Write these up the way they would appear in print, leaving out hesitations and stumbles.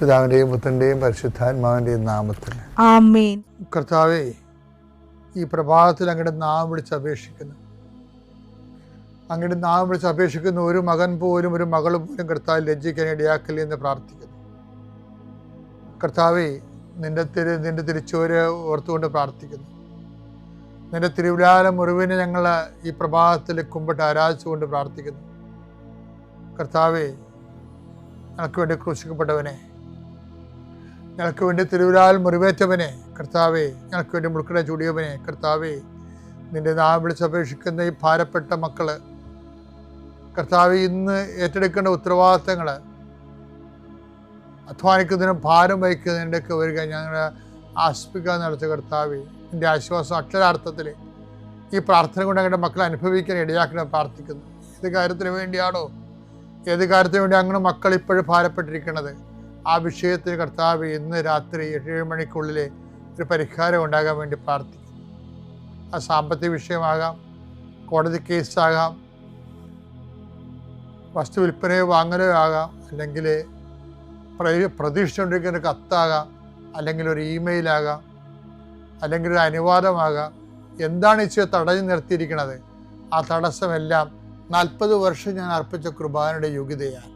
പിതാവിൻ്റെയും പുത്രൻ്റെയും പരിശുദ്ധാത്മാവിൻ്റെയും നാമത്തിൽ ആമേൻ. കർത്താവേ, ഈ പ്രഭാതത്തിൽ അങ്ങയുടെ നാമം വിളിച്ച് അപേക്ഷിക്കുന്നു. അങ്ങയുടെ നാമം വിളിച്ച് അപേക്ഷിക്കുന്ന ഒരു മകൻ പോലും ഒരു മകൾ പോലും കർത്താവ് ലജ്ജിക്കാൻ ഇടയാക്കില്ല എന്ന് പ്രാർത്ഥിക്കുന്നു. കർത്താവേ, നിന്റെ തിരിച്ചുവരെ ഓർത്തുകൊണ്ട് പ്രാർത്ഥിക്കുന്നു. നിന്റെ തിരുവിലാല മുറിവിനെ ഞങ്ങൾ ഈ പ്രഭാതത്തിൽ കുമ്പിട്ട് ആരാധിച്ചുകൊണ്ട് പ്രാർത്ഥിക്കുന്നു. കർത്താവേ, ഞങ്ങൾക്ക് വേണ്ടി ക്രൂശിക്കപ്പെട്ടവനെ, ഞങ്ങൾക്ക് വേണ്ടി തിരുവിലാൽ മുറിവേറ്റവനെ, കർത്താവേ, ഞങ്ങൾക്ക് വേണ്ടി മുൾക്കട ചൂടിയവനെ, കർത്താവേ, നിന്റെ നാമം വിളിച്ചപേക്ഷിക്കുന്ന ഈ ഭാരപ്പെട്ട മക്കള്, കർത്താവേ, ഇന്ന് ഏറ്റെടുക്കേണ്ട ഉത്തരവാദിത്തങ്ങൾ, അധ്വാനിക്കുന്നതിനും ഭാരം വഹിക്കുന്നതിൻ്റെയൊക്കെ വരിക ഞങ്ങളെ ആശ്വസിപ്പിക്കാൻ നടത്ത കർത്താവേ, നിൻ്റെ ആശ്വാസം അക്ഷരാർത്ഥത്തിൽ ഈ പ്രാർത്ഥന കൊണ്ട് ഞങ്ങളുടെ മക്കളെ അനുഭവിക്കാൻ ഇടയാക്കണം പ്രാർത്ഥിക്കുന്നു. ഏത് കാര്യത്തിന് വേണ്ടിയാണോ, ഏത് കാര്യത്തിന് വേണ്ടി അങ്ങനെ മക്കൾ ഇപ്പോഴും ഭാരപ്പെട്ടിരിക്കുന്നത്, ആ വിഷയത്തിന് കർത്താവ് ഇന്ന് രാത്രി 7 മണിക്കുള്ളിൽ ഒരു പരിഹാരം ഉണ്ടാകാൻ വേണ്ടി പ്രാർത്ഥിക്കുന്നു. ആ സാമ്പത്തിക വിഷയമാകാം, കോടതി കേസാകാം, വസ്തു വിൽപ്പനയോ വാങ്ങലോ ആകാം, അല്ലെങ്കിൽ പ്രതീക്ഷിച്ചുകൊണ്ടിരിക്കുന്ന കത്താകാം, അല്ലെങ്കിൽ ഒരു ഇമെയിലാകാം, അല്ലെങ്കിൽ ഒരു അനുവാദമാകാം. എന്താണ് ഈശോ തടഞ്ഞു നിർത്തിയിരിക്കുന്നത്? ആ തടസ്സമെല്ലാം 40 വർഷം ഞാൻ അർപ്പിച്ച കൃപാനയുടെ യോഗ്യതയാണ്.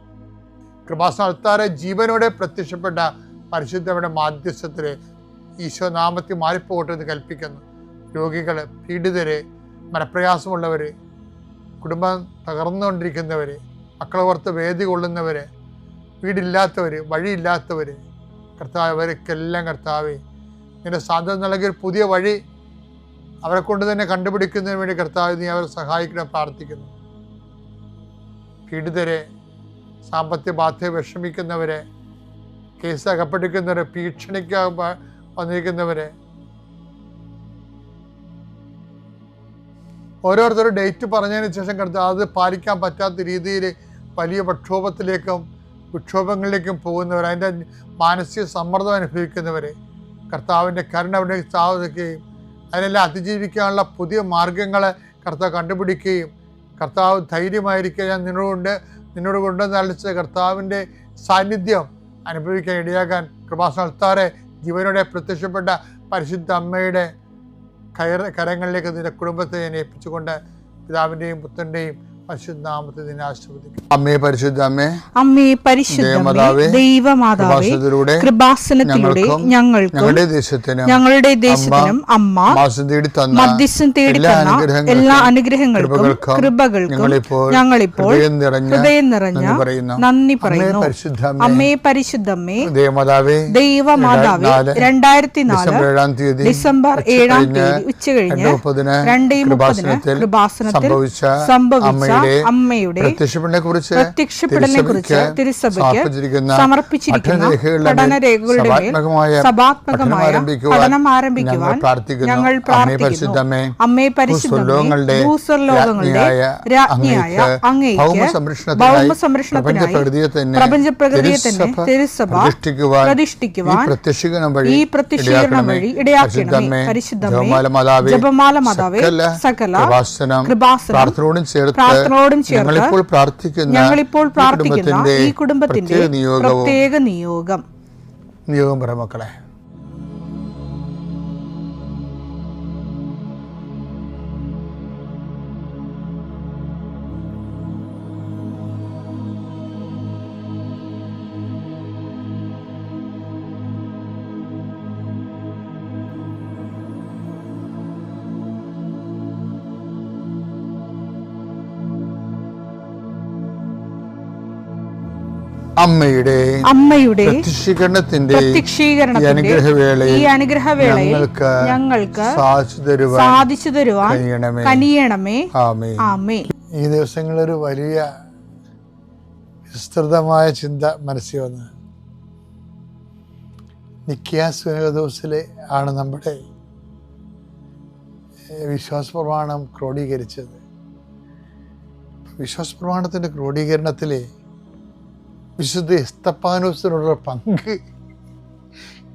കൃപാസനത്താറെ ജീവനോടെ പ്രത്യക്ഷപ്പെട്ട പരിശുദ്ധയുടെ മാധ്യസ്ഥത്തിൽ ഈശോ നാമത്തിൽ മാറിപ്പോകട്ടെ എന്ന് കൽപ്പിക്കുന്നു. രോഗികൾ, പീഡിതര്, മനപ്രയാസമുള്ളവർ, കുടുംബം തകർന്നുകൊണ്ടിരിക്കുന്നവർ, മക്കളെ ഓർത്ത് വേദി കൊള്ളുന്നവർ, വീടില്ലാത്തവർ, വഴിയില്ലാത്തവർ, കർത്താവ്, അവർക്കെല്ലാം കർത്താവേ, നിന്റെ സാധ്യത നൽകിയൊരു പുതിയ വഴി അവരെ കൊണ്ട് തന്നെ കണ്ടുപിടിക്കുന്നതിന് വേണ്ടി കർത്താവ് നീ അവരെ സഹായിക്കണം പ്രാർത്ഥിക്കുന്നു. പീഡിതരെ, സാമ്പത്തിക ബാധ്യത വിഷമിക്കുന്നവരെ, കേസ് അകപ്പെട്ടിരിക്കുന്നവരെ, ഭീഷണിക്ക് വന്നിരിക്കുന്നവരെ, ഓരോരുത്തരും ഡേറ്റ് പറഞ്ഞതിന് ശേഷം കർത്താവ് അത് പാലിക്കാൻ പറ്റാത്ത രീതിയിൽ വലിയ വിക്ഷോഭങ്ങളിലേക്കും പോകുന്നവർ, അതിൻ്റെ മാനസിക സമ്മർദ്ദം അനുഭവിക്കുന്നവർ, കർത്താവിൻ്റെ കരുണ അവിടെ സ്ഥാപിക്കുകയും അതിനെല്ലാം അതിജീവിക്കാനുള്ള പുതിയ മാർഗങ്ങളെ കർത്താവ് കണ്ടുപിടിക്കുകയും, കർത്താവ് ധൈര്യമായിരിക്കുക, ഞാൻ നിന്നോട് കൊണ്ടുവന്ന് അളിച്ച കർത്താവിൻ്റെ സാന്നിധ്യം അനുഭവിക്കാൻ ഇടയാകാൻ കൃപാസനത്താറെ ജീവനോടെ പ്രത്യക്ഷപ്പെട്ട പരിശുദ്ധ അമ്മയുടെ കരങ്ങളിലേക്ക് നിന്റെ കുടുംബത്തെ ഞാൻ ഏൽപ്പിച്ചുകൊണ്ട് പിതാവിൻ്റെയും പുത്രൻ്റെയും പരിശുദ്ധ നാമത്തിൽ നിന്നെ ആശീർവദിക്കും. അമ്മേ പരിശുദ്ധ അമ്മേ, അമ്മേ പരിശുദ്ധ ദൈവമാതാവേ, കൃപാസനത്തിലൂടെ ഞങ്ങളുടെ ദേശത്തിനും അമ്മ മധ്യസ്ഥം തേടി തന്ന എല്ലാ അനുഗ്രഹങ്ങൾക്കും കൃപകൾക്കും ഞങ്ങളിപ്പോൾ ഹൃദയം നിറഞ്ഞ നന്ദി പറയുന്നു. അമ്മേ പരിശുദ്ധമ്മേ, ദൈവമാതാവേ, 2004 ഡിസംബർ 7 ഉച്ചകഴിഞ്ഞ് 2:30 കൃപാസനത്തിൽ സംഭവിച്ച അമ്മയുടെ പ്രത്യക്ഷപ്പെടലിനെക്കുറിച്ച് തിരുസഭയ്ക്ക് സമർപ്പിച്ചിരിക്കുന്ന പഠനരേഖകളുടെ മേൽ സഭാത്മകമായ പഠനം ആരംഭിക്കുവാൻ ഞങ്ങൾ പ്രാർത്ഥിക്കുന്നു. അമ്മേ പരിശുദ്ധമേ, ഭൂസ്വർലോകങ്ങളുടെ രാജ്ഞിയായ അങ്ങേയ്ക്ക് ഭൗമസംരക്ഷണത്തിനായി പ്രപഞ്ചപ്രകൃതിയെ തന്നെ തിരുസഭ പ്രതിഷ്ഠിക്കുവാൻ ഈ പ്രത്യക്ഷീകരണം വഴി ഇടയാക്കണമേ. പരിശുദ്ധമേ, ജപമാല മാതാവേ, സകല കൃപാസനം പ്രാർത്ഥനയോടും ചേർത്ത് ഞങ്ങളിപ്പോൾ പ്രാർത്ഥിക്കുന്ന ഈ കുടുംബത്തിന്റെ പ്രത്യേക നിയോഗം പറ മക്കളെ. അമ്മയുടെ പ്രത്യക്ഷീകരണത്തിന്റെ ഈ അനുഗ്രഹവേളയിൽ ഞങ്ങൾക്ക് സാധിച്ചു തരുവാൻ കനിയണമേ. ആമേൻ. ഈ ദിവസങ്ങളൊരു വലിയ വിസ്തൃതമായ ചിന്ത മനസ്സിൽ വന്ന്, നിക്കിയ സുനഹദോസിലെ ആണ് നമ്മുടെ വിശ്വാസ പ്രമാണം ക്രോഡീകരിച്ചത്. വിശ്വാസ പ്രമാണത്തിന്റെ ക്രോഡീകരണത്തിലെ വിശുദ്ധ എസ്തപ്പാനോസിനുള്ള പങ്ക്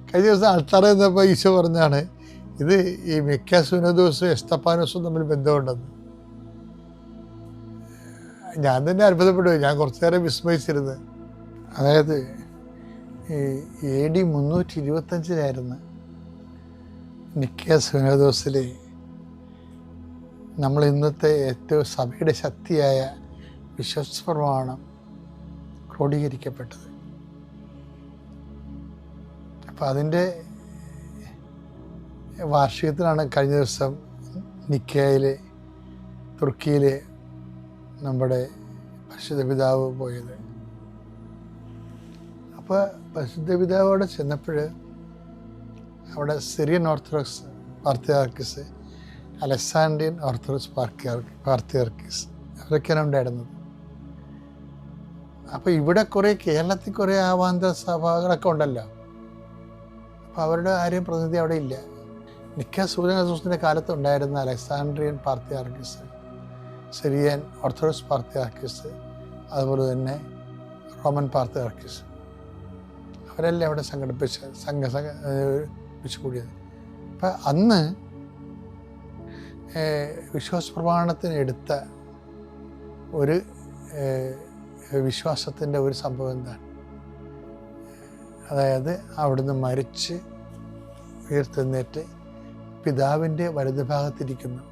കഴിഞ്ഞ ദിവസം ആൾത്താറ എന്നപ്പോൾ ഈശോ പറഞ്ഞാണ്, ഇത് ഈ മിക്ക സുനദോസും എസ്തപ്പാനോസും തമ്മിൽ ബന്ധമുണ്ടെന്ന്. ഞാൻ തന്നെ അത്ഭുതപ്പെടുകയും ഞാൻ കുറച്ചു നേരം വിസ്മയിച്ചിരുന്നത്. അതായത് AD 325 നിക്കയ സുനദോസിൽ നമ്മൾ ഇന്നത്തെ ഏറ്റവും സഭയുടെ ശക്തിയായ വിശ്വാസപ്രമാണം ക്രോഡീകരിക്കപ്പെട്ടത്. അപ്പം അതിൻ്റെ വാർഷികത്തിലാണ് കഴിഞ്ഞ ദിവസം നിക്കയിൽ തുർക്കിയിൽ നമ്മുടെ പരിശുദ്ധ പിതാവ് പോയത്. അപ്പോൾ പരിശുദ്ധ പിതാവ് അവിടെ ചെന്നപ്പോൾ അവിടെ Syrian Orthodox patriarchs, Alexandrian Orthodox patriarchs അവരൊക്കെയാണ് ഉണ്ടായിരുന്നത്. അപ്പോൾ ഇവിടെ കുറേ കേരളത്തിൽ കുറേ ആവാന്തര സഭകളൊക്കെ ഉണ്ടല്ലോ. അപ്പോൾ അവരുടെ ആരെയും പ്രതിനിധി അവിടെ ഇല്ല. നിക്കയ സുനദോസിൻ്റെ കാലത്ത് ഉണ്ടായിരുന്ന അലക്സാൻഡ്രിയൻ പാർത്തിയാർക്കിസ്, സിറിയൻ ഓർത്തഡോക്സ് പാർത്തിയാർക്കിസ്, അതുപോലെ തന്നെ റോമൻ പാർത്തിയാർക്കിസ്, അവരെല്ലാം അവിടെ സംഘടിപ്പിച്ച് കൂടിയത്. അപ്പം അന്ന് വിശ്വാസ പ്രമാണത്തിന് എടുത്ത ഒരു വിശ്വാസത്തിൻ്റെ ഒരു സംഭവം എന്താണ്? അതായത് അവിടുന്ന് മരിച്ച് ഉയർത്തെഴുന്നേറ്റ് പിതാവിൻ്റെ വലതുഭാഗത്തിരിക്കുന്നു.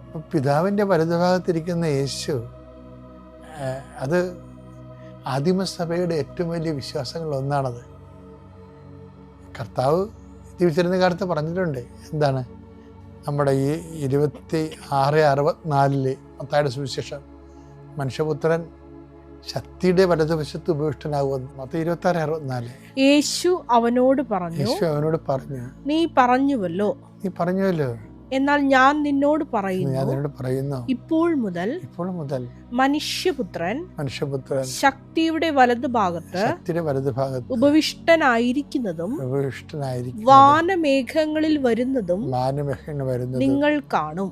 അപ്പം പിതാവിൻ്റെ വലതുഭാഗത്തിരിക്കുന്ന യേശു, അത് ആദിമസഭയുടെ ഏറ്റവും വലിയ വിശ്വാസങ്ങളിലൊന്നാണത്. കർത്താവ് ജീവിച്ചിരുന്ന കാലത്ത് പറഞ്ഞിട്ടുണ്ട്. എന്താണ്? നമ്മുടെ ഈ 26:64 മത്തായിയുടെ സുവിശേഷം, മനുഷ്യപുത്രൻ ശക്തിയുടെ വലതുവശത്ത് ഉപവിഷ്ടനാകുമെന്ന്. മത്തായി 26:64. യേശു അവനോട് പറഞ്ഞു, നീ പറഞ്ഞുവല്ലോ, എന്നാൽ ഞാൻ നിന്നോട് പറയുന്നു, ഇപ്പോൾ മുതൽ മനുഷ്യപുത്രൻ ശക്തിയുടെ വലതുഭാഗത്ത് ഉപവിഷ്ടനായിരിക്കുന്നതും വാനമേഘങ്ങളിൽ വരുന്നതും നിങ്ങൾ കാണും.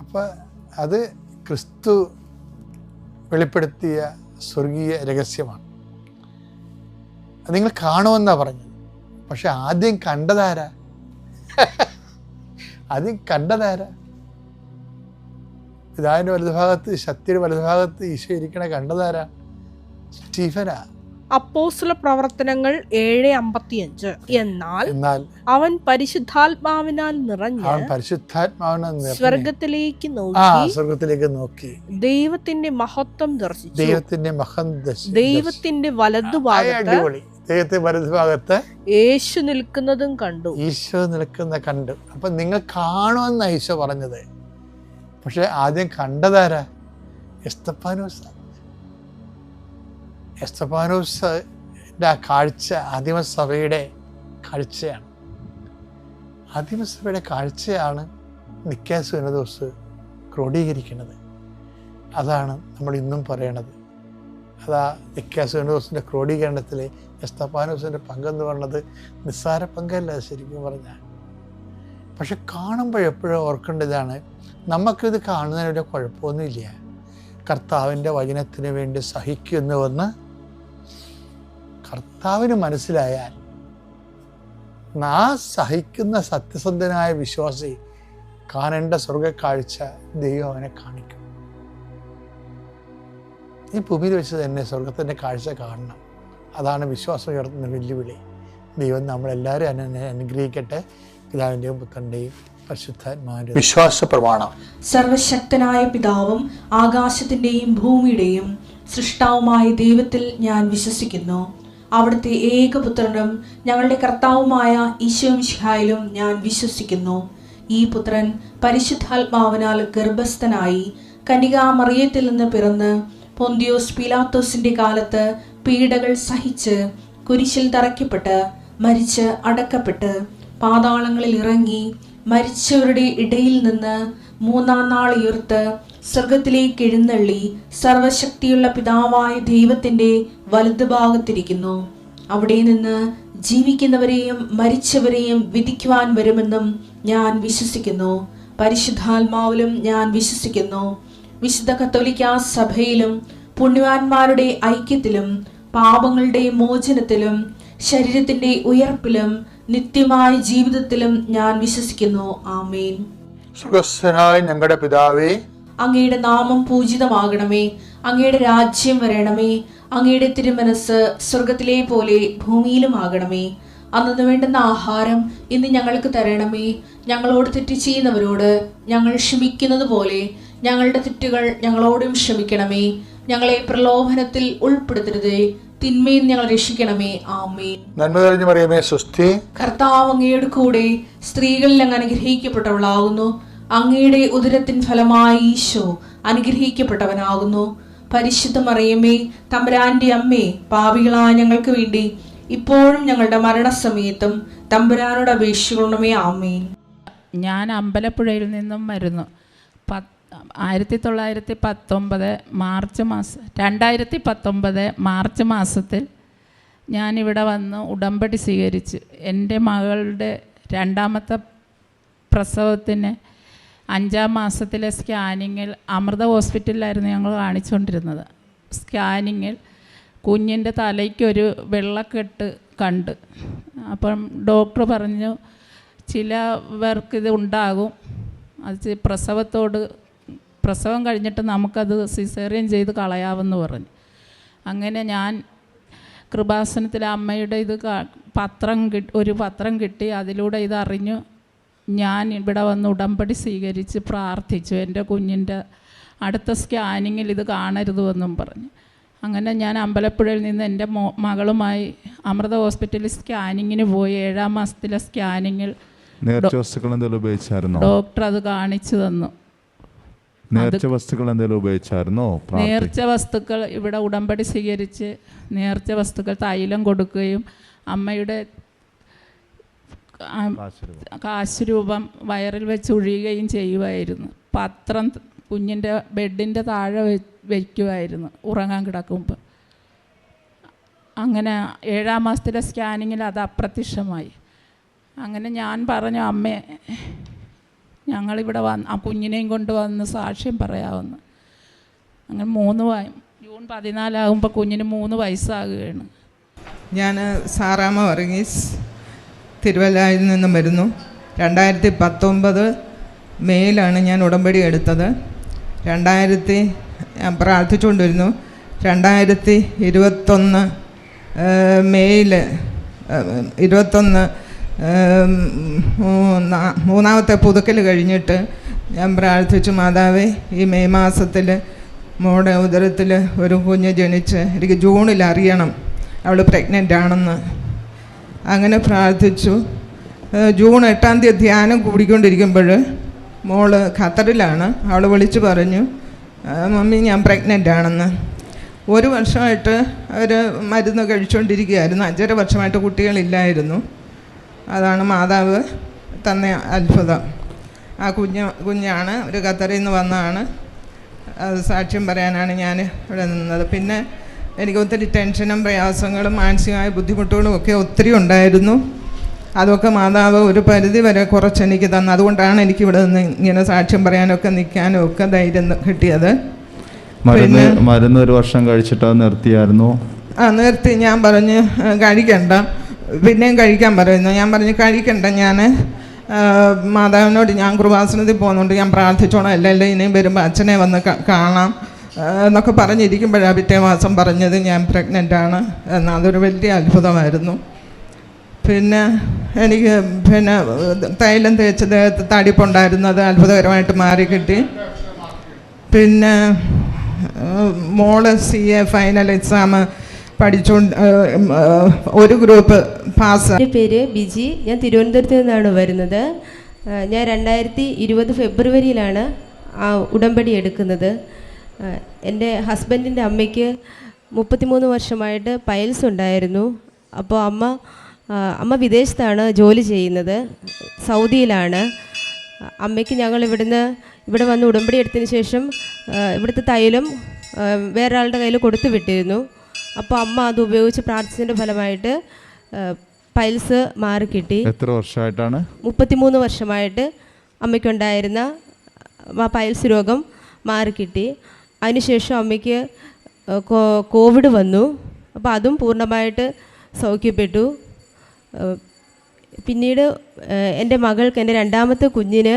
അപ്പൊ അത് ക്രിസ്തു വെളിപ്പെടുത്തിയ സ്വർഗീയ രഹസ്യമാണ്. നിങ്ങൾ കാണുമെന്നാ പറഞ്ഞത്. പക്ഷെ ആദ്യം കണ്ടതാരാ? പിതാവിൻ്റെ വലതുഭാഗത്ത്, ശക്തിയുടെ വലതുഭാഗത്ത് ഈശോ ഇരിക്കണ കണ്ടതാരാ? സ്റ്റീഫനാ. അപ്പോസ്തല പ്രവർത്തനങ്ങൾ 7:55. എന്നാൽ അവൻ പരിശുദ്ധാത്മാവിനാൽ നിറഞ്ഞ് സ്വർഗത്തിലേക്ക് നോക്കി ദൈവത്തിന്റെ മഹത്വം ദർശിച്ചു. ദൈവത്തിന്റെ വലതുഭാഗത്ത് യേശു നിൽക്കുന്നതും കണ്ടു. അപ്പൊ നിങ്ങൾ കാണുമെന്ന ഈശോ പറഞ്ഞത്. പക്ഷെ ആദ്യം കണ്ടതാരാ? എസ്തഫാനോസിന്റെ ആ കാഴ്ച ആദിമസഭയുടെ കാഴ്ചയാണ്. ആദിമസഭയുടെ കാഴ്ചയാണ് നിക്കയ സുനദോസ് ക്രോഡീകരിക്കുന്നത്. അതാണ് നമ്മൾ ഇന്നും പറയണത്. അതാ നിക്കയ സുനദോസിൻ്റെ ക്രോഡീകരണത്തിൽ എസ്തഫാനോസിൻ്റെ പങ്കെന്ന് പറയുന്നത് നിസ്സാര പങ്കല്ല ശരിക്കും പറഞ്ഞാൽ. പക്ഷെ കാണുമ്പോഴെപ്പോഴും ഓർക്കേണ്ടതാണ്, നമുക്കിത് കാണുന്നതിനൊരു കുഴപ്പമൊന്നുമില്ല. കർത്താവിൻ്റെ വചനത്തിന് വേണ്ടി സഹിക്കുന്നുവെന്ന് കർത്താവിന് മനസ്സിലായാൽ ആ സഹിക്കുന്ന സത്യസന്ധനായ വിശ്വാസി കാണേണ്ട സ്വർഗക്കാഴ്ച ദൈവം അവനെ കാണിക്കും. ഈ ഭൂമിയിൽ വെച്ച് തന്നെ സ്വർഗത്തിൻ്റെ കാഴ്ച കാണണം. അതാണ് വിശ്വാസം ഉയർത്തുന്ന വെല്ലുവിളി. ദൈവം നമ്മളെല്ലാവരും അനുഗ്രഹിക്കട്ടെ. പിതാവിൻ്റെയും പുത്രൻ്റെയും പരിശുദ്ധാത്മാവിന്റെ വിശ്വാസ പ്രമാണം. സർവശക്തനായ പിതാവും ആകാശത്തിന്റെയും ഭൂമിയുടെയും സൃഷ്ടാവുമായ ദൈവത്തിൽ ഞാൻ വിശ്വസിക്കുന്നു. അവിടുത്തെ ഏകപുത്രനും ഞങ്ങളുടെ കർത്താവുമായ ഈശോ മിശിഹായിലും ഞാൻ വിശ്വസിക്കുന്നു. ഈ പുത്രൻ പരിശുദ്ധാത്മാവിനാൽ ഗർഭസ്ഥനായി കന്യകാമറിയത്തിൽ നിന്ന് പിറന്ന് പൊന്തിയോസ് പീലാത്തോസിന്റെ കാലത്ത് പീഡകൾ സഹിച്ച് കുരിശിൽ തറയ്ക്കപ്പെട്ട് മരിച്ച് അടക്കപ്പെട്ട് പാതാളങ്ങളിൽ ഇറങ്ങി മരിച്ചവരുടെ ഇടയിൽ നിന്ന് മൂന്നാം നാൾ ഉയർത്ത് സ്വർഗത്തിലേക്ക് എഴുന്നള്ളി സർവശക്തിയുള്ള പിതാവായ ദൈവത്തിന്റെ വലതുഭാഗത്തിരിക്കുന്നു. അവിടെ നിന്ന് ജീവിക്കുന്നവരെയും മരിച്ചവരെയും വിധിക്കുവാൻ വരുമെന്നും ഞാൻ വിശ്വസിക്കുന്നു. പരിശുദ്ധാത്മാവിലും ഞാൻ വിശ്വസിക്കുന്നു. വിശുദ്ധ കത്തോലിക്കാ സഭയിലും പുണ്യവാന്മാരുടെ ഐക്യത്തിലും പാപങ്ങളുടെ മോചനത്തിലും ശരീരത്തിന്റെ ഉയർപ്പിലും നിത്യമായ ജീവിതത്തിലും ഞാൻ വിശ്വസിക്കുന്നു. ആമേൻ. സ്വർഗ്ഗസ്ഥനായ ഞങ്ങളുടെ പിതാവേ, അങ്ങയുടെ നാമം പൂജിതമാകണമേ. അങ്ങയുടെ രാജ്യം വരണമേ. അങ്ങയുടെ തിരുമനസ് സ്വർഗത്തിലെ പോലെ ഭൂമിയിലുമാകണമേ. അന്നു വേണ്ടുന്ന ആഹാരം ഇന്ന് ഞങ്ങൾക്ക് തരണമേ. ഞങ്ങളോട് തെറ്റ് ചെയ്യുന്നവരോട് ഞങ്ങൾ ക്ഷമിക്കുന്നത് പോലെ ഞങ്ങളുടെ തെറ്റുകൾ ഞങ്ങളോടും ക്ഷമിക്കണമേ. ഞങ്ങളെ പ്രലോഭനത്തിൽ ഉൾപ്പെടുത്തരുതേ, തിന്മയിൽ ഞങ്ങൾ രക്ഷിക്കണമേ. ആമേൻ. നന്മ തെളിഞ്ഞു മറിയമേ, സ്വസ്തി. കർത്താവ് അങ്ങയുടെ കൂടെ സ്ത്രീകളിൽ അങ്ങ് അനുഗ്രഹിക്കപ്പെട്ടവളാകുന്നു. അങ്ങയുടെ ഉദരത്തിൻ ഫലമായി ഈശോ അനുഗ്രഹിക്കപ്പെട്ടവനാകുന്നു. പരിശുദ്ധ മറിയമേ, തമ്പുരാന്റെ അമ്മേ, പാപികളായ ഞങ്ങൾക്ക് വേണ്ടി ഇപ്പോഴും ഞങ്ങളുടെ മരണസമയത്തും തമ്പുരാനോട് അപേക്ഷിക്കണമേ. ആമേൻ. ഞാൻ അമ്പലപ്പുഴയിൽ നിന്നും വരുന്നു. 2019 മാർച്ച് മാസത്തിൽ ഞാനിവിടെ വന്ന് ഉടമ്പടി സ്വീകരിച്ചു. എൻ്റെ മകളുടെ 2ാമത്തെ പ്രസവത്തിന് 5ാം മാസത്തിലെ സ്കാനിങ്ങിൽ അമൃത ഹോസ്പിറ്റലിലായിരുന്നു ഞങ്ങൾ കാണിച്ചുകൊണ്ടിരുന്നത്. സ്കാനിങ്ങിൽ കുഞ്ഞിൻ്റെ തലയ്ക്കൊരു വെള്ളക്കെട്ട് കണ്ട്. അപ്പം ഡോക്ടർ പറഞ്ഞു ചിലവർക്കിത് ഉണ്ടാകും, അത് പ്രസവം കഴിഞ്ഞിട്ട് നമുക്കത് സിസേറിയൻ ചെയ്ത് കളയാമെന്ന് പറഞ്ഞു. അങ്ങനെ ഞാൻ കൃപാസനത്തിലെ അമ്മയുടെ ഒരു പത്രം കിട്ടി. അതിലൂടെ ഇതറിഞ്ഞു ഞാൻ ഇവിടെ വന്ന് ഉടമ്പടി സ്വീകരിച്ച് പ്രാർത്ഥിച്ചു. എൻ്റെ കുഞ്ഞിൻ്റെ അടുത്ത സ്കാനിങ്ങിൽ ഇത് കാണരുതെന്നും പറഞ്ഞു. അങ്ങനെ ഞാൻ അമ്പലപ്പുഴയിൽ നിന്ന് എൻ്റെ മകളുമായി അമൃത ഹോസ്പിറ്റലിൽ സ്കാനിങ്ങിന് പോയി. 7ാം മാസത്തിലെ സ്കാനിങ്ങിൽ ഡോക്ടർ അത് കാണിച്ചു തന്നു. നേർച്ച വസ്തുക്കൾ ഇവിടെ ഉടമ്പടി സ്വീകരിച്ച് നേർച്ച വസ്തുക്കൾ തൈലം കൊടുക്കുകയും അമ്മയുടെ കാശുരൂപം വയറിൽ വെച്ച് ഒഴിയുകയും ചെയ്യുമായിരുന്നു. പത്രം കുഞ്ഞിൻ്റെ ബെഡിൻ്റെ താഴെ വയ്ക്കുമായിരുന്നു ഉറങ്ങാൻ കിടക്കുമ്പോൾ. അങ്ങനെ 7ാം മാസത്തിലെ സ്കാനിങ്ങിൽ അത് അപ്രത്യക്ഷമായി. അങ്ങനെ ഞാൻ പറഞ്ഞു, അമ്മേ ഞങ്ങളിവിടെ വന്ന് ആ കുഞ്ഞിനെയും കൊണ്ട് വന്ന് സാക്ഷ്യം പറയാമെന്ന്. അങ്ങനെ ജൂൺ 14 ആകുമ്പോൾ കുഞ്ഞിന് 3 വയസ്സാകുകയാണ്. ഞാൻ സാറാമ്മ വർഗീസ് തിരുവല്ലയിൽ നിന്നും വരുന്നു. 2019 മെയ്യിലാണ് ഞാൻ ഉടമ്പടി എടുത്തത്. ഞാൻ പ്രാർത്ഥിച്ചുകൊണ്ടിരുന്നു. 2021 മെയ്യിൽ 3ാമത്തെ പുതുക്കൽ കഴിഞ്ഞിട്ട് ഞാൻ പ്രാർത്ഥിച്ചു, മാതാവേ ഈ മെയ് മാസത്തിൽ മോളുടെ ഉദരത്തിൽ ഒരു കുഞ്ഞ് ജനിച്ച് എനിക്ക് ജൂണിൽ അറിയണം അവൾ പ്രഗ്നൻ്റ് ആണെന്ന്. അങ്ങനെ പ്രാർത്ഥിച്ചു. ജൂൺ 8-ാം തീയതി ധ്യാനം കൂടിക്കൊണ്ടിരിക്കുമ്പോൾ മോള് ഖത്തറിലാണ്. അവൾ വിളിച്ചു പറഞ്ഞു, മമ്മി ഞാൻ പ്രഗ്നൻ്റ് ആണെന്ന്. 1 വർഷമായിട്ട് അവർ മരുന്ന് കഴിച്ചുകൊണ്ടിരിക്കുകയായിരുന്നു. 5.5 വർഷമായിട്ട് കുട്ടികളില്ലായിരുന്നു. അതാണ് മാതാവ് തന്ന അത്ഭുതം. ആ കുഞ്ഞാണ് ഒരു ഖത്തറിൽ നിന്ന് വന്നതാണ്. അത് സാക്ഷ്യം പറയാനാണ് ഞാൻ ഇവിടെ നിന്നത്. പിന്നെ എനിക്ക് ഒത്തിരി ടെൻഷനും പ്രയാസങ്ങളും മാനസികമായ ബുദ്ധിമുട്ടുകളും ഒക്കെ ഒത്തിരി ഉണ്ടായിരുന്നു. അതൊക്കെ മാതാവ് ഒരു പരിധി വരെ കുറച്ചെനിക്ക് തന്നു. അതുകൊണ്ടാണ് എനിക്കിവിടെ നിന്ന് ഇങ്ങനെ സാക്ഷ്യം പറയാനൊക്കെ നിൽക്കാനും ഒക്കെ ധൈര്യം കിട്ടിയത്. പിന്നെ മരുന്ന് 1 വർഷം കഴിച്ചിട്ട് അത് നിർത്തിയായിരുന്നു? നിർത്തി. ഞാൻ പറഞ്ഞ് കഴിക്കണ്ട, പിന്നെയും കഴിക്കാൻ പറയുന്നു. ഞാൻ പറഞ്ഞു കഴിക്കണ്ട, ഞാൻ മാതാവിനോട് ഞാൻ കൃപാസനത്തിൽ പോകുന്നുണ്ട്, ഞാൻ പ്രാർത്ഥിച്ചോളാം, അല്ലല്ലോ ഇനിയും വരുമ്പോൾ അച്ഛനെ വന്ന് കാണാം എന്നൊക്കെ പറഞ്ഞിരിക്കുമ്പോഴാണ് പിറ്റേ മാസം പറഞ്ഞത് ഞാൻ പ്രഗ്നൻ്റ് ആണ് എന്ന്. അതൊരു വലിയ അത്ഭുതമായിരുന്നു. പിന്നെ എനിക്ക് തൈലം തേച്ച് ദേഹത്ത് തടിപ്പുണ്ടായിരുന്നത് അത്ഭുതകരമായിട്ട് മാറിക്കിട്ടി. പിന്നെ മോള് CA ഫൈനൽ എക്സാം പഠിച്ചുകൊണ്ട് ഒരു ഗ്രൂപ്പ് പാസ്. എൻ്റെ പേര് ബിജി. ഞാൻ തിരുവനന്തപുരത്ത് നിന്നാണ് വരുന്നത്. ഞാൻ 2020 ഫെബ്രുവരിയിലാണ് ആ ഉടമ്പടി എടുക്കുന്നത്. എൻ്റെ ഹസ്ബൻഡിൻ്റെ അമ്മയ്ക്ക് 33 വർഷമായിട്ട് പൈൽസ് ഉണ്ടായിരുന്നു. അപ്പോൾ അമ്മ വിദേശത്താണ് ജോലി ചെയ്യുന്നത്, സൗദിയിലാണ്. അമ്മയ്ക്ക് ഞങ്ങൾ ഇവിടെ വന്ന് ഉടമ്പടി എടുത്തതിന് ശേഷം ഇവിടുത്തെ തൈലം വേറൊരാളുടെ കയ്യിൽ കൊടുത്തു വിട്ടിരുന്നു. അപ്പോൾ അമ്മ അത് ഉപയോഗിച്ച് പ്രാർത്ഥിച്ചതിൻ്റെ ഫലമായിട്ട് പൈൽസ് മാറിക്കിട്ടി. എത്ര വർഷമായിട്ടാണ്? 33 വർഷമായിട്ട് അമ്മയ്ക്കുണ്ടായിരുന്ന പൈൽസ് രോഗം മാറിക്കിട്ടി. അതിനുശേഷം അമ്മയ്ക്ക് കോവിഡ് വന്നു. അപ്പോൾ അതും പൂർണ്ണമായിട്ട് സൗഖ്യപ്പെട്ടു. പിന്നീട് എൻ്റെ മകൾക്ക്, എൻ്റെ 2ാമത്തെ കുഞ്ഞിന്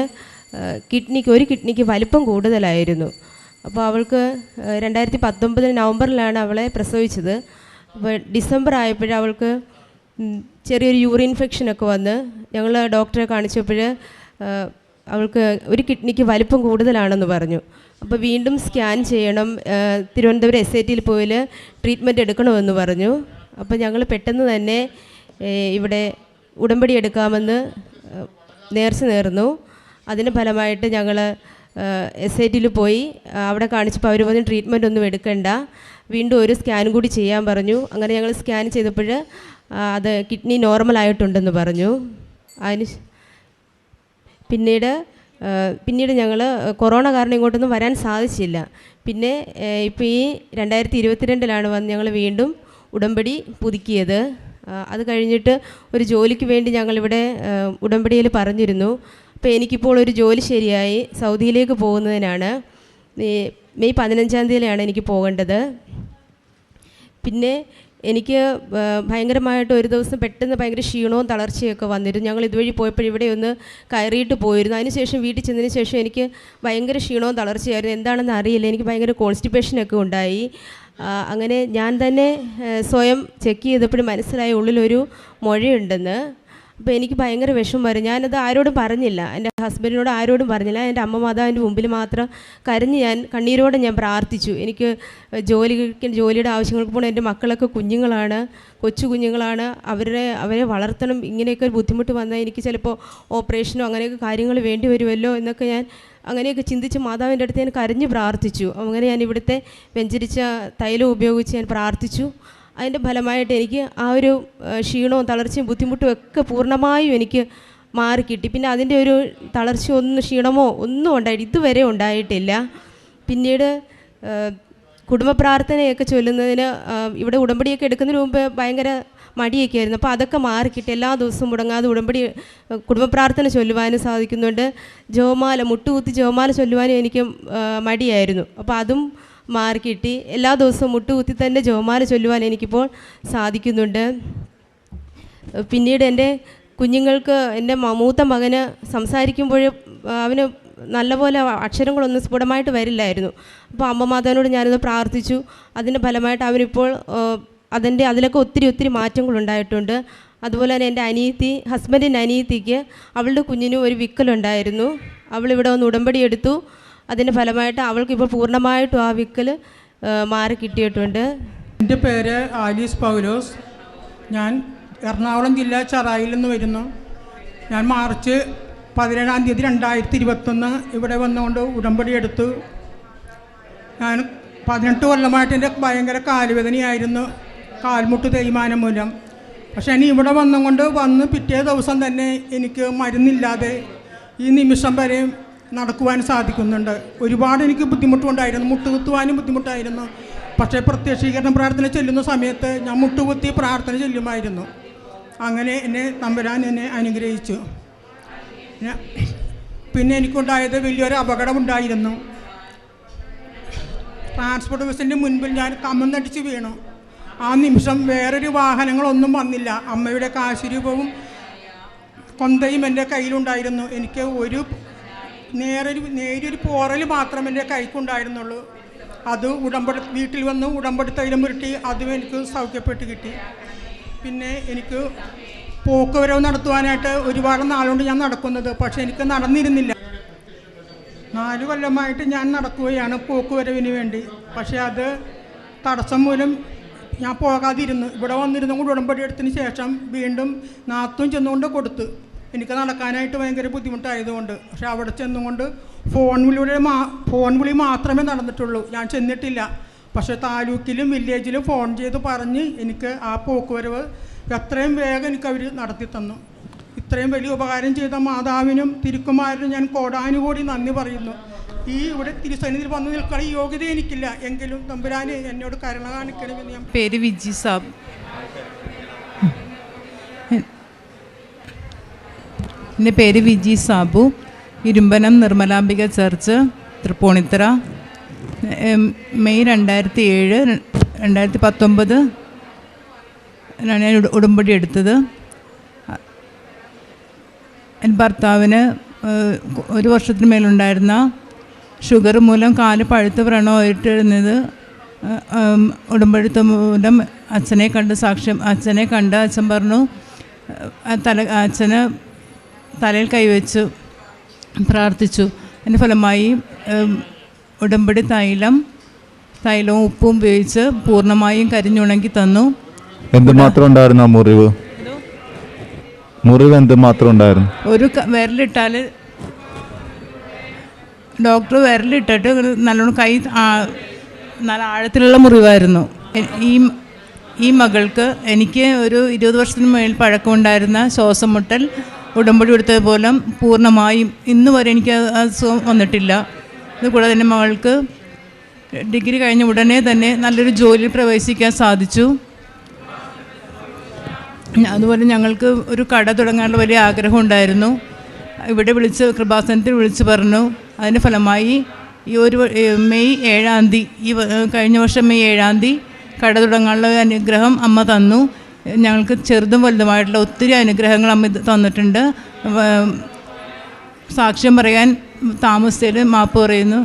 ഒരു കിഡ്നിക്ക് വലിപ്പം കൂടുതലായിരുന്നു. അപ്പോൾ അവൾക്ക് 2019 നവംബറിലാണ് അവളെ പ്രസവിച്ചത്. അപ്പോൾ ഡിസംബർ ആയപ്പോൾ അവൾക്ക് ചെറിയൊരു യൂറിൻ ഇൻഫെക്ഷനൊക്കെ വന്ന് ഞങ്ങൾ ഡോക്ടറെ കാണിച്ചപ്പോൾ അവൾക്ക് ഒരു കിഡ്നിക്ക് വലിപ്പം കൂടുതലാണെന്ന് പറഞ്ഞു. അപ്പോൾ വീണ്ടും സ്കാൻ ചെയ്യണം, തിരുവനന്തപുരം SITയിൽ പോയി ട്രീറ്റ്മെൻറ്റ് എടുക്കണമെന്ന് പറഞ്ഞു. അപ്പോൾ ഞങ്ങൾ പെട്ടെന്ന് തന്നെ ഇവിടെ ഉടമ്പടി എടുക്കാമെന്ന് നേർന്നു. അതിന് ഫലമായിട്ട് ഞങ്ങൾ SITയിൽ പോയി അവിടെ കാണിച്ചപ്പോൾ അവർ പറഞ്ഞു ട്രീറ്റ്മെൻറ്റ് ഒന്നും എടുക്കണ്ട, വീണ്ടും ഒരു സ്കാൻ കൂടി ചെയ്യാൻ പറഞ്ഞു. അങ്ങനെ ഞങ്ങൾ സ്കാൻ ചെയ്തപ്പോൾ അത് കിഡ്നി നോർമലായിട്ടുണ്ടെന്ന് പറഞ്ഞു. പിന്നീട് ഞങ്ങൾ കൊറോണ കാരണം ഇങ്ങോട്ടൊന്നും വരാൻ സാധിച്ചില്ല. പിന്നെ ഇപ്പോൾ ഈ 2022 വന്ന് ഞങ്ങൾ വീണ്ടും ഉടമ്പടി പുതുക്കിയത്. അത് കഴിഞ്ഞിട്ട് ഒരു ജോലിക്ക് വേണ്ടി ഞങ്ങളിവിടെ ഉടമ്പടിയിൽ പറഞ്ഞിരുന്നു. അപ്പോൾ എനിക്കിപ്പോൾ ഒരു ജോലി ശരിയായി, സൗദിയിലേക്ക് പോകുന്നതിനാണ്. മെയ് 15 തീയതിയിലാണ് എനിക്ക് പോകേണ്ടത്. പിന്നെ എനിക്ക് ഭയങ്കരമായിട്ട് ഒരു ദിവസം പെട്ടെന്ന് ഭയങ്കര ക്ഷീണവും തളർച്ചയൊക്കെ വന്നിരുന്നു. ഞങ്ങൾ ഇതുവഴി പോയപ്പോൾ ഇവിടെ ഒന്ന് കയറിയിട്ട് പോയിരുന്നു. അതിനുശേഷം വീട്ടിൽ ചെന്നതിന് ശേഷം എനിക്ക് ഭയങ്കര ക്ഷീണവും തളർച്ചയായിരുന്നു. എന്താണെന്ന് അറിയില്ല, എനിക്ക് ഭയങ്കര കോൺസ്റ്റിപ്പേഷനൊക്കെ ഉണ്ടായി. അങ്ങനെ ഞാൻ തന്നെ സ്വയം ചെക്ക് ചെയ്തപ്പോഴും മനസ്സിലായി ഉള്ളിലൊരു മുഴയുണ്ടെന്ന്. അപ്പോൾ എനിക്ക് ഭയങ്കര വിഷമം വരും. ഞാനത് ആരോടും പറഞ്ഞില്ല, എൻ്റെ ഹസ്ബൻഡിനോട് ആരോടും പറഞ്ഞില്ല. എൻ്റെ അമ്മ മാതാവിൻ്റെ മുമ്പിൽ മാത്രം കരഞ്ഞ് ഞാൻ കണ്ണീരോടെ ഞാൻ പ്രാർത്ഥിച്ചു. എനിക്ക് ജോലിയുടെ ആവശ്യങ്ങൾക്ക് പോകണം, എൻ്റെ മക്കളൊക്കെ കുഞ്ഞുങ്ങളാണ്, കൊച്ചു കുഞ്ഞുങ്ങളാണ്, അവരെ വളർത്തണം. ഇങ്ങനെയൊക്കെ ഒരു ബുദ്ധിമുട്ട് വന്നാൽ എനിക്ക് ചിലപ്പോൾ ഓപ്പറേഷനോ അങ്ങനെയൊക്കെ കാര്യങ്ങൾ വേണ്ടി വരുമല്ലോ എന്നൊക്കെ ഞാൻ അങ്ങനെയൊക്കെ ചിന്തിച്ച് മാതാവിൻ്റെ അടുത്ത് ഞാൻ കരഞ്ഞ് പ്രാർത്ഥിച്ചു. അങ്ങനെ ഞാൻ ഇവിടുത്തെ വെഞ്ചരിച്ച തൈലം ഉപയോഗിച്ച് ഞാൻ പ്രാർത്ഥിച്ചു. അതിൻ്റെ ഫലമായിട്ട് എനിക്ക് ആ ഒരു ക്ഷീണവും തളർച്ചയും ബുദ്ധിമുട്ടും ഒക്കെ പൂർണ്ണമായും എനിക്ക് മാറിക്കിട്ടി. പിന്നെ അതിൻ്റെ ഒരു തളർച്ച ക്ഷീണമോ ഒന്നും ഇതുവരെ ഉണ്ടായിട്ടില്ല. പിന്നീട് കുടുംബ പ്രാർത്ഥനയൊക്കെ ചൊല്ലുന്നതിന് ഇവിടെ ഉടമ്പടിയൊക്കെ എടുക്കുന്നതിന് മുമ്പ് ഭയങ്കര മടിയൊക്കെ ആയിരുന്നു. അപ്പോൾ അതൊക്കെ മാറിക്കിട്ടി. എല്ലാ ദിവസവും മുടങ്ങാതെ കുടുംബ പ്രാർത്ഥന ചൊല്ലുവാനും സാധിക്കുന്നുണ്ട്. മുട്ടുകുത്തി ജോമാല ചൊല്ലുവാനും എനിക്ക് മടിയായിരുന്നു. അപ്പോൾ അതും മാറിക്കിട്ടി. എല്ലാ ദിവസവും മുട്ടുകുത്തി തന്നെ ജോമാല ചൊല്ലുവാൻ എനിക്കിപ്പോൾ സാധിക്കുന്നുണ്ട്. പിന്നീട് എൻ്റെ കുഞ്ഞുങ്ങൾക്ക്, എൻ്റെ മൂത്ത മകന് സംസാരിക്കുമ്പോൾ അവന് നല്ലപോലെ അക്ഷരങ്ങളൊന്നും സ്ഫുടമായിട്ട് വരില്ലായിരുന്നു. അപ്പോൾ അമ്മ മാതാവിനോട് ഞാനത് പ്രാർത്ഥിച്ചു. അതിൻ്റെ ഫലമായിട്ട് അവനിപ്പോൾ അതിലൊക്കെ ഒത്തിരി മാറ്റങ്ങളുണ്ടായിട്ടുണ്ട്. അതുപോലെ തന്നെ എൻ്റെ ഹസ്ബൻഡിൻ്റെ അനിയത്തിക്ക് അവളുടെ കുഞ്ഞിനും ഒരു വിക്കലുണ്ടായിരുന്നു. അവളിവിടെ വന്ന് ഉടമ്പടി എടുത്തു. അതിൻ്റെ ഫലമായിട്ട് അവൾക്കിപ്പോൾ പൂർണ്ണമായിട്ടും ആ വിക്കൽ മാറി കിട്ടിയിട്ടുണ്ട്. എൻ്റെ പേര് ആലീസ് പൗലോസ്. ഞാൻ എറണാകുളം ജില്ല ചെറായിൽ നിന്ന് വരുന്നു. ഞാൻ മാർച്ച് 17 2021 ഇവിടെ വന്നുകൊണ്ട് ഉടമ്പടി എടുത്തു. ഞാൻ 18 കൊല്ലമായിട്ട് എൻ്റെ ഭയങ്കര കാലുവേദനയായിരുന്നു, കാൽമുട്ട് തേയ്മാനം മൂലം. പക്ഷേ ഇനി ഇവിടെ വന്ന് പിറ്റേ ദിവസം തന്നെ എനിക്ക് മരുന്നില്ലാതെ ഈ നിമിഷം വരെ നടക്കുവാൻ സാധിക്കുന്നുണ്ട്. ഒരുപാട് എനിക്ക് ബുദ്ധിമുട്ടുണ്ടായിരുന്നു, മുട്ടുകുത്തുവാനും ബുദ്ധിമുട്ടായിരുന്നു. പക്ഷേ പ്രത്യക്ഷീകരണ പ്രാർത്ഥന ചെല്ലുന്ന സമയത്ത് ഞാൻ മുട്ടുകുത്തി പ്രാർത്ഥന ചെല്ലുമായിരുന്നു. അങ്ങനെ തമ്പുരാൻ എന്നെ അനുഗ്രഹിച്ചു. പിന്നെ എനിക്കുണ്ടായത് വലിയൊരു അപകടമുണ്ടായിരുന്നു. ട്രാൻസ്പോർട്ട് ബസ്സിൻ്റെ മുൻപിൽ ഞാൻ കമന്നടിച്ച് വീണു. ആ നിമിഷം വേറൊരു വാഹനങ്ങളൊന്നും വന്നില്ല. അമ്മയുടെ കാശുരൂപവും കൊന്തയും എൻ്റെ കയ്യിലുണ്ടായിരുന്നു. എനിക്ക് നേരിയൊരു പോറൽ മാത്രം എൻ്റെ കൈക്കുണ്ടായിരുന്നുള്ളൂ. അത് വീട്ടിൽ വന്ന് ഉടമ്പടി തൈലം പുരട്ടി അതും എനിക്ക് സൗഖ്യപ്പെട്ട് കിട്ടി. പിന്നെ എനിക്ക് പോക്ക് വരവ് നടത്തുവാനായിട്ട് ഒരുപാട് നാളുകൊണ്ട് ഞാൻ നടക്കുന്നത്, പക്ഷേ എനിക്ക് നടന്നിരുന്നില്ല. 4 കൊല്ലമായിട്ട് ഞാൻ നടക്കുകയാണ് പോക്ക് വരവിന് വേണ്ടി. പക്ഷേ അത് തടസ്സം മൂലം ഞാൻ പോകാതിരുന്നു. ഇവിടെ വന്നിരുന്നു കൊണ്ട് ഉടമ്പടി എടുത്തതിന് ശേഷം വീണ്ടും നാത്തും ചെന്നുകൊണ്ട് കൊടുത്തു. എനിക്ക് നടക്കാനായിട്ട് ഭയങ്കര ബുദ്ധിമുട്ടായതുകൊണ്ട്. പക്ഷെ അവിടെ ചെന്നുകൊണ്ട് ഫോൺ വിളി മാത്രമേ നടന്നിട്ടുള്ളൂ, ഞാൻ ചെന്നിട്ടില്ല. പക്ഷേ താലൂക്കിലും വില്ലേജിലും ഫോൺ ചെയ്ത് പറഞ്ഞ് എനിക്ക് ആ പോക്കുവരവ് എത്രയും വേഗം എനിക്കവർ നടത്തി തന്നു. ഇത്രയും വലിയ ഉപകാരം ചെയ്ത മാതാവിനും തിരുക്കുമാരനും ഞാൻ കോടാനുകൂടി നന്ദി പറയുന്നു. ഇവിടെ തിരുസന്നിധിയിൽ വന്നു നിൽക്കാൻ യോഗ്യത എനിക്കില്ല, എങ്കിലും തമ്പുരാനെ എന്നോട് കരുണ കാണിക്കണമെന്ന് ഞാൻ. പേര് വിജി സാബ്. എൻ്റെ പേര് വിജി സാബു. ഇരുമ്പനം നിർമ്മലാംബിക ചർച്ച്, തൃപ്പൂണിത്തറ. മെയ് 2019 ഞാൻ ഉടമ്പടി എടുത്തത്. എൻ്റെ ഭർത്താവിന് 1 വർഷത്തിന് മേലുണ്ടായിരുന്ന ഷുഗർ മൂലം കാല് പഴുത്ത് വ്രണമായിട്ടിരുന്നത്. ഉടമ്പടിത്ത മൂലം അച്ഛനെ കണ്ട് അച്ഛൻ പറഞ്ഞു, അച്ഛന് തലയിൽ കൈവച്ചു പ്രാർത്ഥിച്ചു. അതിൻ്റെ ഫലമായി ഉടമ്പടി തൈലവും ഉപ്പും ഉപയോഗിച്ച് പൂർണ്ണമായും കരിഞ്ഞുണങ്ങി തന്നു. എന്തുമാത്രം ഉണ്ടായിരുന്നു ആ മുറിവ് എന്തുമാത്രം ഉണ്ടായിരുന്നു? ഒരു വിരലിട്ടാൽ ഡോക്ടർ വിരലിട്ടിട്ട് നല്ലോണം കൈ നല്ല ആഴത്തിലുള്ള മുറിവായിരുന്നു. ഈ മകൾക്ക് എനിക്ക് ഒരു 20 വർഷത്തിന് മേൽ പഴക്കമുണ്ടായിരുന്ന ശ്വാസം മുട്ടൽ ഉടമ്പടി എടുത്തതുപോലെ പൂർണ്ണമായും ഇന്ന് വരെ എനിക്ക് അസുഖം വന്നിട്ടില്ല. അതുകൂടാതെ എൻ്റെ മകൾക്ക് ഡിഗ്രി കഴിഞ്ഞ ഉടനെ തന്നെ നല്ലൊരു ജോലിയിൽ പ്രവേശിക്കാൻ സാധിച്ചു. അതുപോലെ ഞങ്ങൾക്ക് ഒരു കട തുടങ്ങാനുള്ള വലിയ ആഗ്രഹം ഉണ്ടായിരുന്നു. ഇവിടെ കൃപാസനത്തിൽ വിളിച്ച് പറഞ്ഞു. അതിൻ്റെ ഫലമായി മെയ് 7-ാം തീയതി കഴിഞ്ഞ വർഷം മെയ് 7-ാം തീയതി കട തുടങ്ങാനുള്ള അനുഗ്രഹം അമ്മ തന്നു. ഞങ്ങൾക്ക് ചെറുതും വലുതുമായിട്ടുള്ള ഒത്തിരി അനുഗ്രഹങ്ങൾ അമ്മ തന്നിട്ടുണ്ട്. സാക്ഷ്യം പറയാൻ താമസത്തിൽ മാപ്പ് പറയുന്നു.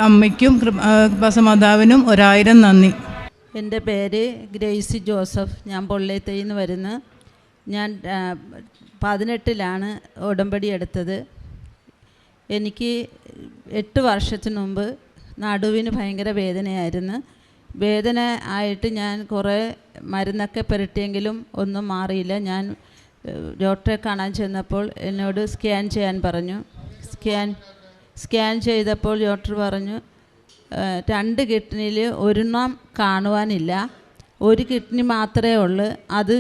അമ്മയ്ക്കും കൃപാസമാതാവിനും 1000 നന്ദി. എൻ്റെ പേര് ഗ്രേസി ജോസഫ്. ഞാൻ പൊള്ളേത്തയിൽ നിന്ന് വരുന്നു. ഞാൻ 18-ലാണ് ഉടമ്പടി എടുത്തത്. എനിക്ക് 8 വർഷത്തിന് മുമ്പ് നടുവിന് ഭയങ്കര വേദനയായിരുന്നു. വേദന ആയിട്ട് ഞാൻ കുറേ മരുന്നൊക്കെ പുരട്ടിയെങ്കിലും ഒന്നും മാറിയില്ല. ഞാൻ ഡോക്ടറെ കാണാൻ ചെന്നപ്പോൾ എന്നോട് സ്കാൻ ചെയ്യാൻ പറഞ്ഞു. സ്കാൻ ചെയ്തപ്പോൾ ഡോക്ടർ പറഞ്ഞു 2 കിഡ്നിയിൽ ഒരെണ്ണം കാണുവാനില്ല, 1 കിഡ്നി മാത്രമേ ഉള്ളൂ, അത്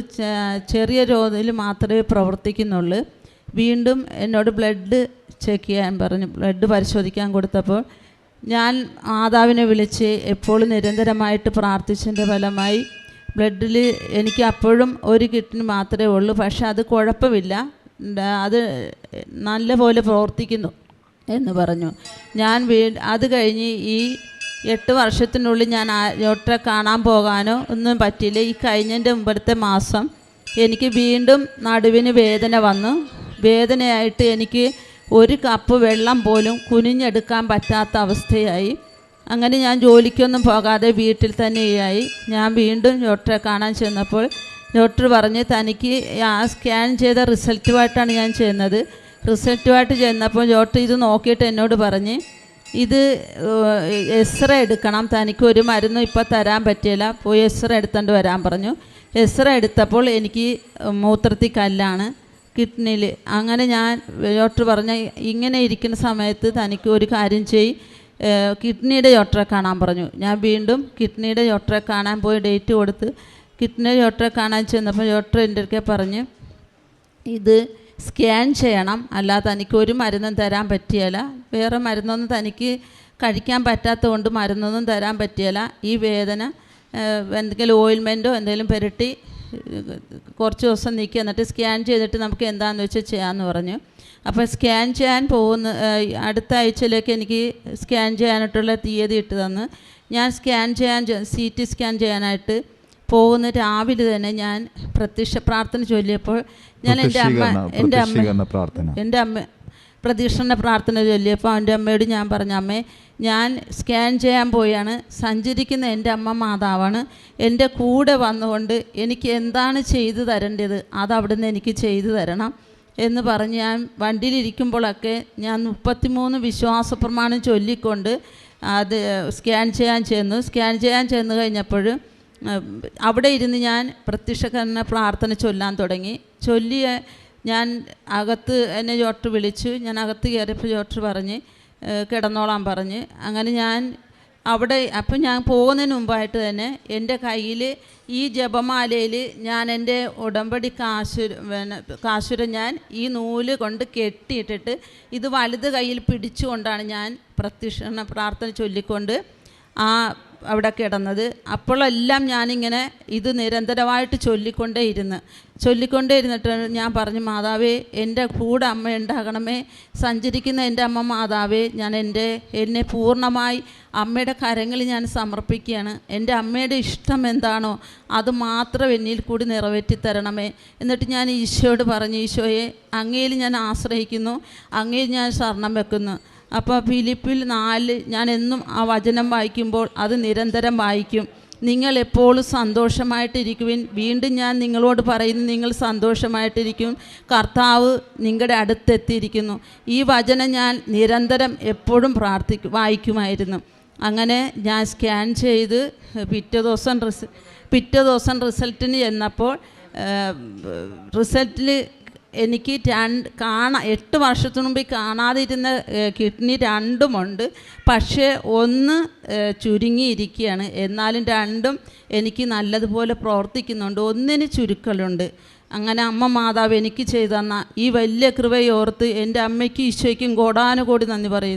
ചെറിയ തോതിൽ മാത്രമേ പ്രവർത്തിക്കുന്നുള്ളൂ. വീണ്ടും എന്നോട് ബ്ലഡ് ചെക്ക് ചെയ്യാൻ പറഞ്ഞു. ബ്ലഡ് പരിശോധിക്കാൻ കൊടുത്തപ്പോൾ ഞാൻ മാതാവിനെ വിളിച്ച് എപ്പോഴും നിരന്തരമായിട്ട് പ്രാർത്ഥിച്ചതിൻ്റെ ഫലമായി ബ്ലഡിൽ എനിക്ക് അപ്പോഴും 1 കിഡ്നി മാത്രമേ ഉള്ളൂ. പക്ഷേ അത് കുഴപ്പമില്ല, അത് നല്ലപോലെ പ്രവർത്തിക്കുന്നു എന്ന് പറഞ്ഞു. ഞാൻ അത് കഴിഞ്ഞ് ഈ 8 വർഷത്തിനുള്ളിൽ ഞാൻ ഡോക്ടറെ കാണാൻ പോകാനോ ഒന്നും പറ്റിയില്ല. ഈ കഴിഞ്ഞതിൻ്റെ മുമ്പത്തെ മാസം എനിക്ക് വീണ്ടും നടുവിന് വേദന വന്നു. വേദനയായിട്ട് എനിക്ക് 1 കപ്പ് വെള്ളം പോലും കുനിഞ്ഞെടുക്കാൻ പറ്റാത്ത അവസ്ഥയായി. അങ്ങനെ ഞാൻ ജോലിക്കൊന്നും പോകാതെ വീട്ടിൽ തന്നെയായി. ഞാൻ വീണ്ടും ഡോക്ടറെ കാണാൻ ചെന്നപ്പോൾ ഡോക്ടർ പറഞ്ഞ് തനിക്ക് ആ സ്കാൻ ചെയ്ത റിസൾട്ടുമായിട്ടാണ് ഞാൻ ചെയ്യുന്നത്. റിസൾട്ടുമായിട്ട് ചെന്നപ്പോൾ ഡോക്ടർ ഇത് നോക്കിയിട്ട് എന്നോട് പറഞ്ഞ് ഇത് എക്സ്റേ എടുക്കണം, തനിക്ക് ഒരു മരുന്നും ഇപ്പോൾ തരാൻ പറ്റില്ല, പോയി എക്സ്റേ എടുത്തുകൊണ്ട് വരാൻ പറഞ്ഞു. എക്സ്റേ എടുത്തപ്പോൾ എനിക്ക് മൂത്രത്തിൽ കല്ലാണ് കിഡ്നിയിൽ. അങ്ങനെ ഞാൻ ഡോക്ടർ പറഞ്ഞ ഇങ്ങനെ ഇരിക്കുന്ന സമയത്ത് തനിക്ക് ഒരു കാര്യം കിഡ്നിയുടെ ഡോക്ടറെ കാണാൻ പറഞ്ഞു. ഞാൻ വീണ്ടും കിഡ്നിയുടെ ഡോക്ടറെ കാണാൻ പോയി ഡേറ്റ് കൊടുത്ത് കിഡ്നിയുടെ ഡോക്ടറെ കാണാൻ ചെന്നപ്പോൾ ഡോക്ടർ എൻ്റെ അടുക്കെ പറഞ്ഞ് ഇത് സ്കാൻ ചെയ്യണം, അല്ലാതെ തനിക്ക് ഒരു മരുന്നും തരാൻ പറ്റിയല്ല, വേറെ മരുന്നൊന്നും തനിക്ക് കഴിക്കാൻ പറ്റാത്തത് കൊണ്ട് മരുന്നൊന്നും തരാൻ പറ്റിയല്ല, ഈ വേദന എന്തെങ്കിലും ഓയിൽമെൻറ്റോ എന്തെങ്കിലും പുരട്ടി കുറച്ച് ദിവസം നിൽക്കുക, എന്നിട്ട് സ്കാൻ ചെയ്തിട്ട് നമുക്ക് എന്താണെന്ന് വെച്ചാൽ ചെയ്യാമെന്ന് പറഞ്ഞു. അപ്പോൾ സ്കാൻ ചെയ്യാൻ അടുത്ത ആഴ്ചയിലേക്ക് എനിക്ക് സ്കാൻ ചെയ്യാനായിട്ടുള്ള തീയതി ഇട്ട് തന്ന് ഞാൻ CT സ്കാൻ ചെയ്യാനായിട്ട് പോകുന്ന രാവിലെ തന്നെ ഞാൻ പ്രത്യക്ഷ പ്രാർത്ഥന ചൊല്ലിയപ്പോൾ ഞാൻ എൻ്റെ അമ്മ പ്രതീക്ഷണ പ്രാർത്ഥന ചൊല്ലിയപ്പോൾ എൻ്റെ അമ്മയോട് ഞാൻ പറഞ്ഞു, അമ്മേ ഞാൻ സ്കാൻ ചെയ്യാൻ പോയാണ്, സഞ്ചരിക്കുന്ന എൻ്റെ അമ്മ മാതാവാണ്, എൻ്റെ കൂടെ വന്നുകൊണ്ട് എനിക്ക് എന്താണ് ചെയ്തു തരേണ്ടത് അത് അവിടുന്ന് എനിക്ക് ചെയ്തു തരണം എന്ന് പറഞ്ഞ് ഞാൻ വണ്ടിയിലിരിക്കുമ്പോഴൊക്കെ ഞാൻ 33 വിശ്വാസ പ്രമാണം ചൊല്ലിക്കൊണ്ട് അത് സ്കാൻ ചെയ്യാൻ ചെന്ന് കഴിഞ്ഞപ്പോൾ അവിടെ ഇരുന്ന് ഞാൻ പ്രത്യക്ഷകരണ പ്രാർത്ഥന ചൊല്ലാൻ തുടങ്ങി. ഞാൻ അകത്ത് എന്നെ ഡോക്ടർ വിളിച്ചു. ഞാൻ അകത്ത് കയറിയപ്പോൾ ഡോക്ടർ പറഞ്ഞ് കിടന്നോളാൻ പറഞ്ഞ്. അങ്ങനെ ഞാൻ അപ്പം ഞാൻ പോകുന്നതിന് മുമ്പായിട്ട് എൻ്റെ കയ്യിൽ ഈ ജപമാലയിൽ ഞാൻ എൻ്റെ ഉടമ്പടി കാശുര ഞാൻ ഈ നൂല് കൊണ്ട് കെട്ടിയിട്ടിട്ട് ഇത് വലത് കയ്യിൽ പിടിച്ചുകൊണ്ടാണ് ഞാൻ പ്രത്യക്ഷ പ്രാർത്ഥന ചൊല്ലിക്കൊണ്ട് അവിടെ കിടന്നത്. അപ്പോഴെല്ലാം ഞാനിങ്ങനെ ഇത് നിരന്തരമായിട്ട് ചൊല്ലിക്കൊണ്ടേയിരുന്നിട്ട് ഞാൻ പറഞ്ഞു, മാതാവേ എൻ്റെ കൂടെ അമ്മ ഉണ്ടാകണമേ, സഞ്ചരിക്കുന്ന എൻ്റെ അമ്മ മാതാവേ, ഞാൻ എന്നെ പൂർണ്ണമായി അമ്മയുടെ കരങ്ങളിൽ ഞാൻ സമർപ്പിക്കുകയാണ്. എൻ്റെ അമ്മയുടെ ഇഷ്ടം എന്താണോ അത് മാത്രം എന്നിൽ കൂടി നിറവേറ്റി തരണമേ. എന്നിട്ട് ഞാൻ ഈശോയോട് പറഞ്ഞു, ഈശോയെ അങ്ങയിൽ ഞാൻ ആശ്രയിക്കുന്നു, അങ്ങയിൽ ഞാൻ ശരണം വെക്കുന്നു. അപ്പോൾ ഫിലിപ്പിൽ 4 ഞാൻ എന്നും ആ വചനം വായിക്കുമ്പോൾ അത് നിരന്തരം വായിക്കും. നിങ്ങൾ എപ്പോഴും സന്തോഷമായിട്ടിരിക്കുവിൻ, വീണ്ടും ഞാൻ നിങ്ങളോട് പറയുന്നു, നിങ്ങൾ സന്തോഷമായിട്ടിരിക്കും, കർത്താവ് നിങ്ങളുടെ അടുത്തെത്തിയിരിക്കുന്നു. ഈ വചനം ഞാൻ നിരന്തരം എപ്പോഴും വായിക്കുമായിരുന്നു. അങ്ങനെ ഞാൻ സ്കാൻ ചെയ്ത് പിറ്റേ ദിവസം റിസൾട്ടിന് ചെന്നപ്പോൾ റിസൾട്ടിൽ എനിക്ക് 8 വർഷത്തിനു മുമ്പ് കാണാതിരുന്ന കിഡ്നി 2 പക്ഷേ 1 ചുരുങ്ങിയിരിക്കുകയാണ്. എന്നാലും 2 എനിക്ക് നല്ലതുപോലെ പ്രവർത്തിക്കുന്നുണ്ട്. 1 ചുരുക്കലുണ്ട്. അങ്ങനെ അമ്മ മാതാവ് എനിക്ക് ചെയ്തു തന്ന ഈ വലിയ കൃപയോർത്ത് എൻ്റെ അമ്മയ്ക്കും ഈശോയ്ക്കും കോടാനുകോടി നന്ദി പറയുന്നു.